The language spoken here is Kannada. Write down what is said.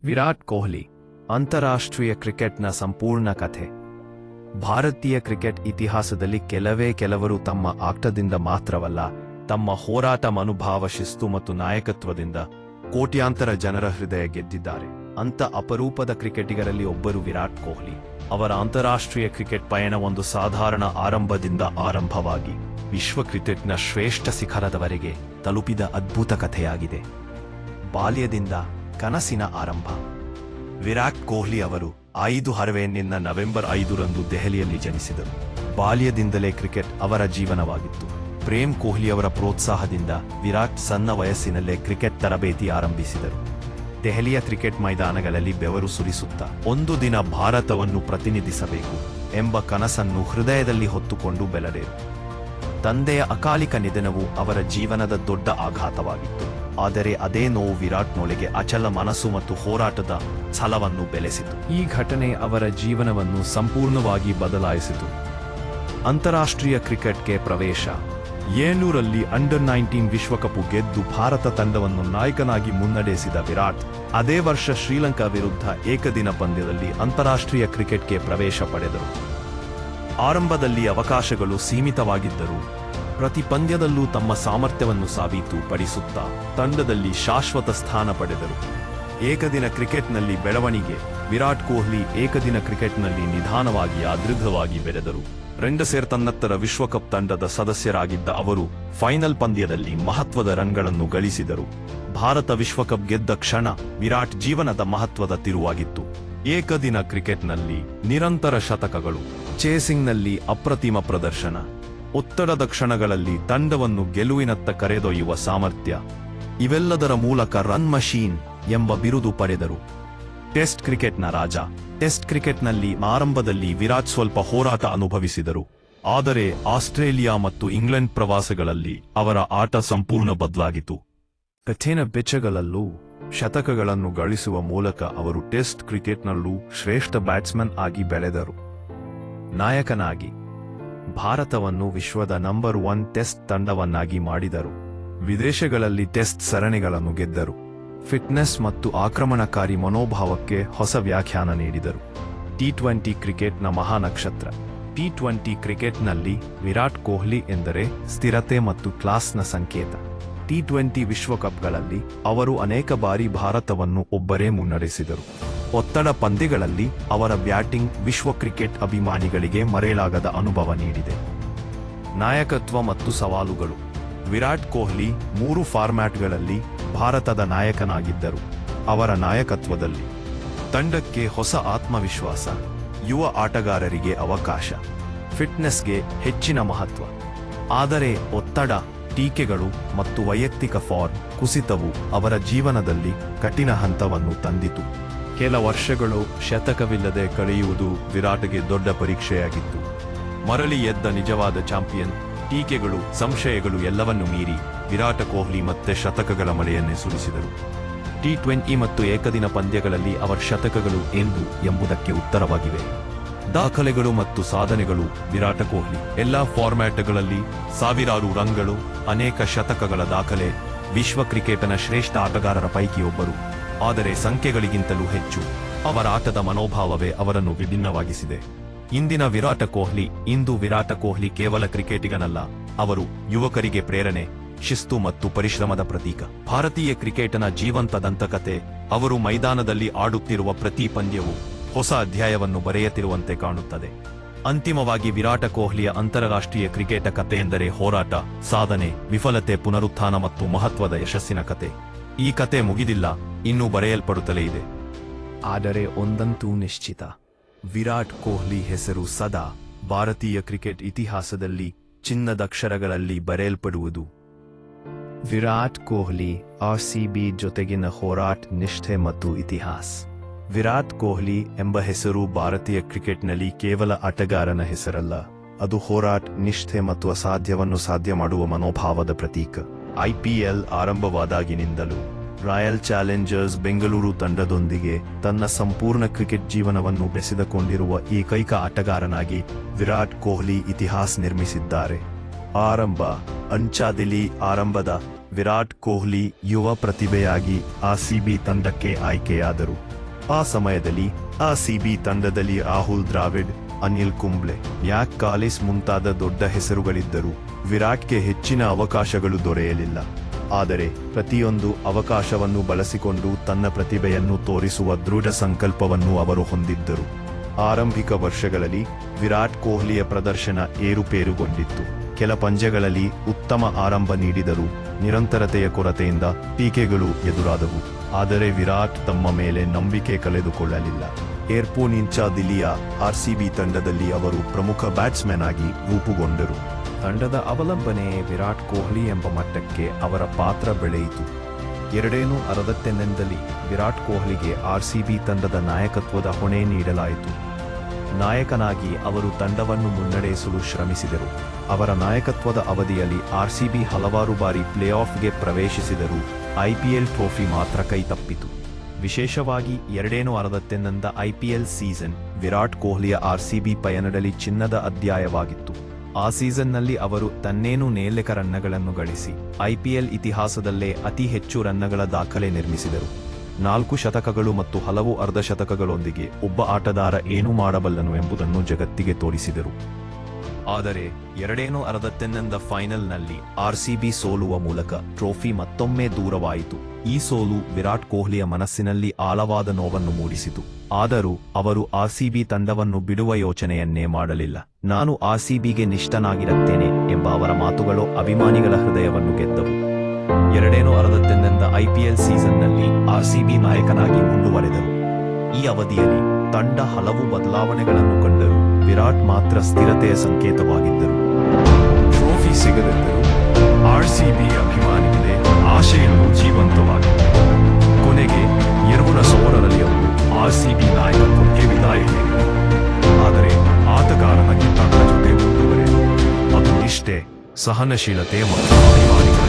ವಿರಾಟ್ ಕೊಹ್ಲಿ ಅಂತಾರಾಷ್ಟ್ರೀಯ ಕ್ರಿಕೆಟ್ನ ಸಂಪೂರ್ಣ ಕಥೆ. ಭಾರತೀಯ ಕ್ರಿಕೆಟ್ ಇತಿಹಾಸದಲ್ಲಿ ಕೆಲವರು ತಮ್ಮ ಆಟದಿಂದ ಮಾತ್ರವಲ್ಲ, ತಮ್ಮ ಹೋರಾಟ ಮನೋಭಾವ, ಶಿಸ್ತು ಮತ್ತು ನಾಯಕತ್ವದಿಂದ ಕೋಟ್ಯಾಂತರ ಜನರ ಹೃದಯ ಗೆದ್ದಿದ್ದಾರೆ. ಅಂತ ಅಪರೂಪದ ಕ್ರಿಕೆಟಿಗರಲ್ಲಿ ಒಬ್ಬರು ವಿರಾಟ್ ಕೊಹ್ಲಿ. ಅವರ ಅಂತಾರಾಷ್ಟ್ರೀಯ ಕ್ರಿಕೆಟ್ ಪಯಣ ಒಂದು ಸಾಧಾರಣ ಆರಂಭದಿಂದ ಆರಂಭವಾಗಿ ವಿಶ್ವ ಕ್ರಿಕೆಟ್ನ ಶ್ರೇಷ್ಠ ಶಿಖರದವರೆಗೆ ತಲುಪಿದ ಅದ್ಭುತ ಕಥೆಯಾಗಿದೆ. ಬಾಲ್ಯದಿಂದ ಕನಸಿನ ಆರಂಭ. ವಿರಾಟ್ ಕೊಹ್ಲಿ ಅವರು 5 ನವೆಂಬರ್ 5 ದೆಹಲಿಯಲ್ಲಿ ಜನಿಸಿದರು. ಬಾಲ್ಯದಿಂದಲೇ ಕ್ರಿಕೆಟ್ ಅವರ ಜೀವನವಾಗಿತ್ತು. ಪ್ರೇಮ್ ಕೊಹ್ಲಿ ಅವರ ಪ್ರೋತ್ಸಾಹದಿಂದ ವಿರಾಟ್ ಸಣ್ಣ ವಯಸ್ಸಿನಲ್ಲೇ ಕ್ರಿಕೆಟ್ ತರಬೇತಿ ಆರಂಭಿಸಿದರು. ದೆಹಲಿಯ ಕ್ರಿಕೆಟ್ ಮೈದಾನಗಳಲ್ಲಿ ಬೆವರು ಸುರಿಸುತ್ತಾ ಒಂದು ದಿನ ಭಾರತವನ್ನು ಪ್ರತಿನಿಧಿಸಬೇಕು ಎಂಬ ಕನಸನ್ನು ಹೃದಯದಲ್ಲಿ ಹೊತ್ತುಕೊಂಡು ಬೆಳೆದರು. ತಂದೆಯ ಅಕಾಲಿಕ ನಿಧನವು ಅವರ ಜೀವನದ ದೊಡ್ಡ ಆಘಾತವಾಗಿತ್ತು. ಆದರೆ ಅದೇ ನೋವು ವಿರಾಟ್ನೊಳಗೆ ಅಚಲ ಮನಸ್ಸು ಮತ್ತು ಹೋರಾಟದ ಛಲವನ್ನು ಬೆಳೆಸಿತು. ಈ ಘಟನೆ ಅವರ ಜೀವನವನ್ನು ಸಂಪೂರ್ಣವಾಗಿ ಬದಲಾಯಿಸಿತು. ಅಂತಾರಾಷ್ಟ್ರೀಯ ಕ್ರಿಕೆಟ್ಗೆ ಪ್ರವೇಶ. 700ರಲ್ಲಿ ಅಂಡರ್-19 ವಿಶ್ವಕಪ್ ಗೆದ್ದು ಭಾರತ ತಂಡವನ್ನು ನಾಯಕನಾಗಿ ಮುನ್ನಡೆಸಿದ ವಿರಾಟ್ ಅದೇ ವರ್ಷ ಶ್ರೀಲಂಕಾ ವಿರುದ್ಧ ಏಕದಿನ ಪಂದ್ಯದಲ್ಲಿ ಅಂತಾರಾಷ್ಟ್ರೀಯ ಕ್ರಿಕೆಟ್ಗೆ ಪ್ರವೇಶ ಪಡೆದರು. ಆರಂಭದಲ್ಲಿ ಅವಕಾಶಗಳು ಸೀಮಿತವಾಗಿದ್ದರೂ ಪ್ರತಿ ಪಂದ್ಯದಲ್ಲೂ ತಮ್ಮ ಸಾಮರ್ಥ್ಯವನ್ನು ಸಾಬೀತುಪಡಿಸುತ್ತಾ ತಂಡದಲ್ಲಿ ಶಾಶ್ವತ ಸ್ಥಾನ ಪಡೆದರು. ಏಕದಿನ ಕ್ರಿಕೆಟ್ನಲ್ಲಿ ಬೆಳವಣಿಗೆ. ವಿರಾಟ್ ಕೊಹ್ಲಿ ಏಕದಿನ ಕ್ರಿಕೆಟ್ನಲ್ಲಿ ನಿಧಾನವಾಗಿ ದೃಢವಾಗಿ ಬೆಳೆದರು. 2019 ವಿಶ್ವಕಪ್ ತಂಡದ ಸದಸ್ಯರಾಗಿದ್ದ ಅವರು ಫೈನಲ್ ಪಂದ್ಯದಲ್ಲಿ ಮಹತ್ವದ ರನ್ಗಳನ್ನು ಗಳಿಸಿದರು. ಭಾರತ ವಿಶ್ವಕಪ್ ಗೆದ್ದ ಕ್ಷಣ ವಿರಾಟ್ ಜೀವನದ ಮಹತ್ವದ ತಿರುವಾಗಿತ್ತು. ಏಕದಿನ ಕ್ರಿಕೆಟ್ನಲ್ಲಿ ನಿರಂತರ ಶತಕಗಳು, ಚೇಸಿಂಗ್ನಲ್ಲಿ ಅಪ್ರತಿಮ ಪ್ರದರ್ಶನ, ಒತ್ತಡದ ಕ್ಷಣಗಳಲ್ಲಿ ತಂಡವನ್ನು ಗೆಲುವಿನತ್ತ ಕರೆದೊಯ್ಯುವ ಸಾಮರ್ಥ್ಯ, ಇವೆಲ್ಲದರ ಮೂಲಕ ರನ್ ಮಷೀನ್ ಎಂಬ ಬಿರುದು ಪಡೆದರು. ಟೆಸ್ಟ್ ಕ್ರಿಕೆಟ್ನ ರಾಜ. ಟೆಸ್ಟ್ ಕ್ರಿಕೆಟ್ನಲ್ಲಿ ಆರಂಭದಲ್ಲಿ ವಿರಾಟ್ ಸ್ವಲ್ಪ ಹೋರಾಟ ಅನುಭವಿಸಿದರು. ಆದರೆ ಆಸ್ಟ್ರೇಲಿಯಾ ಮತ್ತು ಇಂಗ್ಲೆಂಡ್ ಪ್ರವಾಸಗಳಲ್ಲಿ ಅವರ ಆಟ ಸಂಪೂರ್ಣ ಬದಲಾಗಿತು. ಕಠಿಣ ಪಿಚ್ಗಳಲ್ಲೂ ಶತಕಗಳನ್ನು ಗಳಿಸುವ ಮೂಲಕ ಅವರು ಟೆಸ್ಟ್ ಕ್ರಿಕೆಟ್ನಲ್ಲೂ ಶ್ರೇಷ್ಠ ಬ್ಯಾಟ್ಸ್ಮನ್ ಆಗಿ ಬೆಳೆದರು. ನಾಯಕನಾಗಿ ಭಾರತವನ್ನು ವಿಶ್ವದ ನಂಬರ್ 1 ಟೆಸ್ಟ್ ತಂಡವನ್ನಾಗಿ ಮಾಡಿದರು. ವಿದೇಶಗಳಲ್ಲಿ ಟೆಸ್ಟ್ ಸರಣಿಗಳನ್ನು ಗೆದ್ದರು. ಫಿಟ್ನೆಸ್ ಮತ್ತು ಆಕ್ರಮಣಕಾರಿ ಮನೋಭಾವಕ್ಕೆ ಹೊಸ ವ್ಯಾಖ್ಯಾನ ನೀಡಿದರು. ಟಿ20 ಕ್ರಿಕೆಟ್ನ ಮಹಾನಕ್ಷತ್ರ. ಟಿ20 ಕ್ರಿಕೆಟ್ನಲ್ಲಿ ವಿರಾಟ್ ಕೊಹ್ಲಿ ಎಂದರೆ ಸ್ಥಿರತೆ ಮತ್ತು ಕ್ಲಾಸ್ನ ಸಂಕೇತ. ಟಿ20 ವಿಶ್ವಕಪ್ಗಳಲ್ಲಿ ಅವರು ಅನೇಕ ಬಾರಿ ಭಾರತವನ್ನು ಒಬ್ಬರೇ ಮುನ್ನಡೆಸಿದರು. ಒತ್ತಡ ಪಂದ್ಯಗಳಲ್ಲಿ ಅವರ ಬ್ಯಾಟಿಂಗ್ ವಿಶ್ವ ಕ್ರಿಕೆಟ್ ಅಭಿಮಾನಿಗಳಿಗೆ ಮರೆಯಲಾಗದ ಅನುಭವ ನೀಡಿದೆ. ನಾಯಕತ್ವ ಮತ್ತು ಸವಾಲುಗಳು. ವಿರಾಟ್ ಕೊಹ್ಲಿ 3 ಫಾರ್ಮ್ಯಾಟ್ಗಳಲ್ಲಿ ಭಾರತದ ನಾಯಕನಾಗಿದ್ದರು. ಅವರ ನಾಯಕತ್ವದಲ್ಲಿ ತಂಡಕ್ಕೆ ಹೊಸ ಆತ್ಮವಿಶ್ವಾಸ, ಯುವ ಆಟಗಾರರಿಗೆ ಅವಕಾಶ, ಫಿಟ್ನೆಸ್ಗೆ ಹೆಚ್ಚಿನ ಮಹತ್ವ. ಆದರೆ ಒತ್ತಡ, ಟೀಕೆಗಳು ಮತ್ತು ವೈಯಕ್ತಿಕ ಫಾರ್ಮ್ ಕುಸಿತವು ಅವರ ಜೀವನದಲ್ಲಿ ಕಠಿಣ ಹಂತವನ್ನು ತಂದಿತು. ಕೆಲ ವರ್ಷಗಳು ಶತಕವಿಲ್ಲದೆ ಕಳೆಯುವುದು ವಿರಾಟ್ಗೆ ದೊಡ್ಡ ಪರೀಕ್ಷೆಯಾಗಿತ್ತು. ಮರಳಿ ಎದ್ದ ನಿಜವಾದ ಚಾಂಪಿಯನ್. ಟೀಕೆಗಳು, ಸಂಶಯಗಳು ಎಲ್ಲವನ್ನೂ ಮೀರಿ ವಿರಾಟ್ ಕೊಹ್ಲಿ ಮತ್ತೆ ಶತಕಗಳ ಮಳೆಯನ್ನೇ ಸುರಿಸಿದರು. ಟಿ20 ಮತ್ತು ಏಕದಿನ ಪಂದ್ಯಗಳಲ್ಲಿ ಅವರ ಶತಕಗಳು ಎಂದು ಎಂಬುದಕ್ಕೆ ಉತ್ತರವಾಗಿವೆ. ದಾಖಲೆಗಳು ಮತ್ತು ಸಾಧನೆಗಳು. ವಿರಾಟ್ ಕೊಹ್ಲಿ ಎಲ್ಲಾ ಫಾರ್ಮ್ಯಾಟ್ಗಳಲ್ಲಿ ಸಾವಿರಾರು ರನ್ಗಳು, ಅನೇಕ ಶತಕಗಳ ದಾಖಲೆ. ವಿಶ್ವ ಕ್ರಿಕೆಟ್ನ ಶ್ರೇಷ್ಠ ಆಟಗಾರರ ಪೈಕಿ ಒಬ್ಬರು. ಆದರೆ ಸಂಖ್ಯೆಗಳಿಗಿಂತಲೂ ಹೆಚ್ಚು ಅವರ ಆಟದ ಮನೋಭಾವವೇ ಅವರನ್ನು ವಿಭಿನ್ನವಾಗಿಸಿದೆ. ಇಂದಿನ ವಿರಾಟ್ ಕೊಹ್ಲಿ. ಇಂದು ವಿರಾಟ್ ಕೊಹ್ಲಿ ಕೇವಲ ಕ್ರಿಕೆಟಿಗನಲ್ಲ, ಅವರು ಯುವಕರಿಗೆ ಪ್ರೇರಣೆ, ಶಿಸ್ತು ಮತ್ತು ಪರಿಶ್ರಮದ ಪ್ರತೀಕ. ಭಾರತೀಯ ಕ್ರಿಕೆಟ್ನ ಜೀವಂತ ದಂತಕತೆ. ಅವರು ಮೈದಾನದಲ್ಲಿ ಆಡುತ್ತಿರುವ ಪ್ರತಿ ಪಂದ್ಯವೂ ಹೊಸ ಅಧ್ಯಾಯವನ್ನು ಬರೆಯುತ್ತಿರುವಂತೆ ಕಾಣುತ್ತದೆ. ಅಂತಿಮವಾಗಿ ವಿರಾಟ್ ಕೊಹ್ಲಿಯ ಅಂತಾರಾಷ್ಟ್ರೀಯ ಕ್ರಿಕೆಟ್ ಕಥೆಯೆಂದರೆ ಹೋರಾಟ, ಸಾಧನೆ, ವಿಫಲತೆ, ಪುನರುತ್ಥಾನ ಮತ್ತು ಮಹತ್ವದ ಯಶಸ್ಸಿನ ಕತೆ. ಈ ಕತೆ ಮುಗಿದಿಲ್ಲ, ಇನ್ನೂ ಬರೆಯಲ್ಪಡುತ್ತಲೇ ಇದೆ. ಆದರೆ ಒಂದಂತೂ ನಿಶ್ಚಿತ, ವಿರಾಟ್ ಕೊಹ್ಲಿ ಹೆಸರು ಸದಾ ಭಾರತೀಯ ಕ್ರಿಕೆಟ್ ಇತಿಹಾಸದಲ್ಲಿ ಚಿನ್ನದಕ್ಷರಗಳಲ್ಲಿ ಬರೆಯಲ್ಪಡುವುದು. ವಿರಾಟ್ ಕೊಹ್ಲಿ, RCB ಜೊತೆಗಿನ ಹೋರಾಟ, ನಿಷ್ಠೆ ಮತ್ತು ಇತಿಹಾಸ. ವಿರಾಟ್ ಕೊಹ್ಲಿ ಎಂಬ ಹೆಸರು ಭಾರತೀಯ ಕ್ರಿಕೆಟ್ನಲ್ಲಿ ಕೇವಲ ಆಟಗಾರನ ಹೆಸರಲ್ಲ, ಅದು ಹೋರಾಟ, ನಿಷ್ಠೆ ಮತ್ತು ಅಸಾಧ್ಯವನ್ನು ಸಾಧ್ಯ ಮಾಡುವ ಮನೋಭಾವದ ಪ್ರತೀಕ. IPL ಆರಂಭವಾದಾಗಿನಿಂದಲೂ ರಾಯಲ್ ಚಾಲೆಂಜರ್ಸ್ ಬೆಂಗಳೂರು ತಂಡದೊಂದಿಗೆ ತನ್ನ ಸಂಪೂರ್ಣ ಕ್ರಿಕೆಟ್ ಜೀವನವನ್ನು ಬೆಸೆದುಕೊಂಡಿರುವ ಏಕೈಕ ಆಟಗಾರನಾಗಿ ವಿರಾಟ್ ಕೊಹ್ಲಿ ಇತಿಹಾಸ ನಿರ್ಮಿಸಿದ್ದಾರೆ. ಅಂಚಾದಿಲಿ ಆರಂಭದ ವಿರಾಟ್ ಕೊಹ್ಲಿ ಯುವ ಪ್ರತಿಭೆಯಾಗಿ RCB ತಂಡಕ್ಕೆ ಆಯ್ಕೆಯಾದರು. ಆ ಸಮಯದಲ್ಲಿ ಆರ್ಸಿಬಿ ತಂಡದಲ್ಲಿ ರಾಹುಲ್ ದ್ರಾವಿಡ್, ಅನಿಲ್ ಕುಂಬ್ಳೆ, ಮ್ಯಾಕ್ ಕಾಲಿಸ್ ಮುಂತಾದ ದೊಡ್ಡ ಹೆಸರುಗಳಿದ್ದರು. ವಿರಾಟ್ಗೆ ಹೆಚ್ಚಿನ ಅವಕಾಶಗಳು ದೊರೆಯಲಿಲ್ಲ. ಆದರೆ ಪ್ರತಿಯೊಂದು ಅವಕಾಶವನ್ನು ಬಳಸಿಕೊಂಡು ತನ್ನ ಪ್ರತಿಭೆಯನ್ನು ತೋರಿಸುವ ದೃಢ ಸಂಕಲ್ಪವನ್ನು ಅವರು ಹೊಂದಿದ್ದರು. ಆರಂಭಿಕ ವರ್ಷಗಳಲ್ಲಿ ವಿರಾಟ್ ಕೊಹ್ಲಿಯ ಪ್ರದರ್ಶನ ಏರುಪೇರುಗೊಂಡಿತ್ತು. ಕೆಲ ಪಂದ್ಯಗಳಲ್ಲಿ ಉತ್ತಮ ಆರಂಭ ನೀಡಿದರೂ ನಿರಂತರತೆಯ ಕೊರತೆಯಿಂದ ಟೀಕೆಗಳು ಎದುರಾದವು. ಆದರೆ ವಿರಾಟ್ ತಮ್ಮ ಮೇಲೆ ನಂಬಿಕೆ ಕಳೆದುಕೊಳ್ಳಲಿಲ್ಲ. ಏರ್ಪೋನಿಂಚ ದಿಲ್ಲಿಯ ಆರ್ಸಿಬಿ ತಂಡದಲ್ಲಿ ಅವರು ಪ್ರಮುಖ ಬ್ಯಾಟ್ಸ್ಮನ್ ಆಗಿ ರೂಪುಗೊಂಡರು. ತಂಡದ ಅವಲಂಬನೆ ವಿರಾಟ್ ಕೊಹ್ಲಿ ಎಂಬ ಮಟ್ಟಕ್ಕೆ ಅವರ ಪಾತ್ರ ಬೆಳೆಯಿತು. 260ರಲ್ಲಿ ವಿರಾಟ್ ಕೊಹ್ಲಿಗೆ ಆರ್ಸಿಬಿ ತಂಡದ ನಾಯಕತ್ವದ ಹೊಣೆ ನೀಡಲಾಯಿತು. ನಾಯಕನಾಗಿ ಅವರು ತಂಡವನ್ನು ಮುನ್ನಡೆಸಲು ಶ್ರಮಿಸಿದರು. ಅವರ ನಾಯಕತ್ವದ ಅವಧಿಯಲ್ಲಿ ಆರ್ಸಿಬಿ ಹಲವಾರು ಬಾರಿ ಪ್ಲೇಆಫ್ಗೆ ಪ್ರವೇಶಿಸಿದರೂ ಐಪಿಎಲ್ ಟ್ರೋಫಿ ಮಾತ್ರ ಕೈತಪ್ಪಿತು. ವಿಶೇಷವಾಗಿ 260ರ ಐಪಿಎಲ್ ಸೀಸನ್ ವಿರಾಟ್ ಕೊಹ್ಲಿಯ ಆರ್ಸಿಬಿ ಪಯಣದಲ್ಲಿ ಚಿನ್ನದ ಅಧ್ಯಾಯವಾಗಿತ್ತು. ಆ ಸೀಸನ್ನಲ್ಲಿ ಅವರು ತನ್ನೇನು 4 ರನ್ಗಳನ್ನು ಗಳಿಸಿ ಐಪಿಎಲ್ ಇತಿಹಾಸದಲ್ಲೇ ಅತಿ ಹೆಚ್ಚು ರನ್ಗಳ ದಾಖಲೆ ನಿರ್ಮಿಸಿದರು. 4 ಶತಕಗಳು ಮತ್ತು ಹಲವು ಅರ್ಧಶತಕಗಳೊಂದಿಗೆ ಒಬ್ಬ ಆಟಗಾರ ಏನು ಮಾಡಬಲ್ಲನು ಎಂಬುದನ್ನು ಜಗತ್ತಿಗೆ ತೋರಿಸಿದರು. ಆದರೆ 260ರ ಫೈನಲ್ನಲ್ಲಿ ಆರ್ಸಿಬಿ ಸೋಲುವ ಮೂಲಕ ಟ್ರೋಫಿ ಮತ್ತೊಮ್ಮೆ ದೂರವಾಯಿತು. ಈ ಸೋಲು ವಿರಾಟ್ ಕೊಹ್ಲಿಯ ಮನಸ್ಸಿನಲ್ಲಿ ಆಳವಾದ ನೋವನ್ನು ಮೂಡಿಸಿತು. ಆದರೂ ಅವರು ಆರ್ಸಿಬಿ ತಂಡವನ್ನು ಬಿಡುವ ಯೋಚನೆಯನ್ನೇ ಮಾಡಲಿಲ್ಲ. ನಾನು ಆರ್ಸಿಬಿಗೆ ನಿಷ್ಠನಾಗಿರುತ್ತೇನೆ ಎಂಬ ಅವರ ಮಾತುಗಳು ಅಭಿಮಾನಿಗಳ ಹೃದಯವನ್ನು ಗೆದ್ದವು. 260ರ ಐಪಿಎಲ್ ಸೀಸನ್ನಲ್ಲಿ ಆರ್ಸಿಬಿ ನಾಯಕನಾಗಿ ಮುಂದುವರೆದರು. ಈ ಅವಧಿಯಲ್ಲಿ ತಂಡ ಹಲವು ಬದಲಾವಣೆಗಳನ್ನು ಕಂಡರು. ವಿರಾಟ್ ಮಾತ್ರ ಸ್ಥಿರತೆಯ ಸಂಕೇತವಾಗಿದ್ದರು. Trophy ಸಿಗದಿದ್ದರೂ RCB ಅಭಿಮಾನಿಗಳೇ ಆಶೆಯನ್ನು ಜೀವಂತವಾಗಿತ್ತು. ಕೊನೆಗೆ 2016ರಲ್ಲಿ ಅವರು ಆರ್ಸಿಬಿ ನಾಯಕತ್ವಕ್ಕೆ ವಿದಾಯ ಹೇಳಿದರು. ಆದರೆ ಆಟಗಾರನಾಗಿ ತಂಡ ಜೊತೆ ಮುಂದುವರೆದರು. ಅದು ನಿಷ್ಠೆ, ಸಹನಶೀಲತೆ ಮತ್ತು ಅಭಿಮಾನಿಗಳ